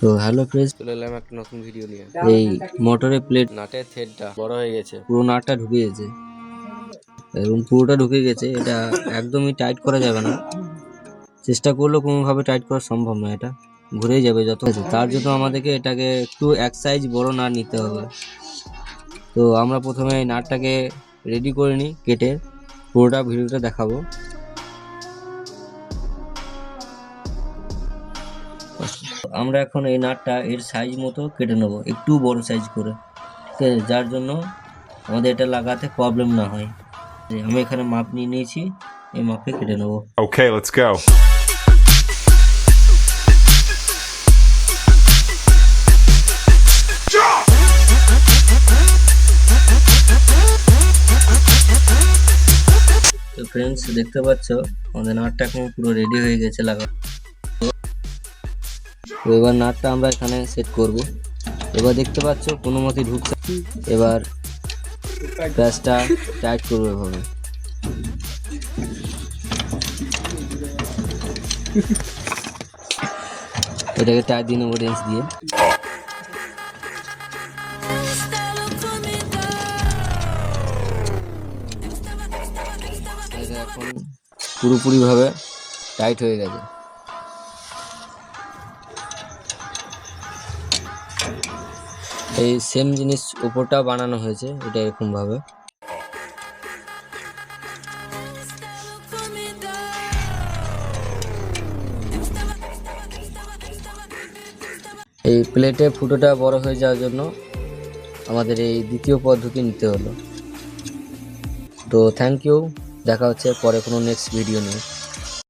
তো hello friends, চলে এলাম একটা নতুন ভিডিও নিয়ে। এই মোটরের প্লেট নাটের থ্রেডটা বড় হয়ে গেছে, পুরো নাটটা ঢুকে গেছে এবং পুরোটা ঢুকে গেছে। এটা একদমই টাইট করা যাবে না, চেষ্টা করলেও কোনোভাবে টাইট করা সম্ভব না। এটা ঘুরেই যাবে যত। তার জন্য আমাদেরকে এটাকে একটু এক সাইজ বড় নাট নিতে হবে। তো আমরা প্রথমে এই নাটটাকে রেডি করে নিই, কেটে পুরোটা ভিডিওটা দেখাবো। আমরা এখন এই নাটটা এর সাইজ মতো কেটে নেবো, একটু বড় সাইজ করে, ঠিক আছে? যার জন্য আমাদের এটা লাগাতে প্রবলেম না হয়। আমি এখানে মাপ নিয়ে নিয়েছি, এই মাপে কেটে নেবো। Okay, let's go. তো ফ্রেন্ডস, দেখতে পাচ্ছ আমাদের নাটটা এখন পুরো রেডি হয়ে গেছে লাগা। তো এবার নাটটা আমরা এখানে সেট করব। এবার দেখতে পাচ্ছ কোনো মতে ঢুকছে। এবার প্যাচটা টাইট করবো এভাবে। এটাকে টাইট দিয়ে নেবো রেঞ্চ দিয়ে। এটা এখন পুরোপুরি ভাবে টাইট হয়ে গেছে। এই সেম জিনিস উপরটা বানানো হয়েছে, এটা এরকম ভাবে। এই প্লেটে ফুটোটা বড় হয়ে যাওয়ার জন্য আমাদের এই দ্বিতীয় পদ্ধতি নিতে হলো। তো থ্যাংক ইউ, দেখা হচ্ছে পরে কোনো নেক্সট ভিডিও নিয়ে।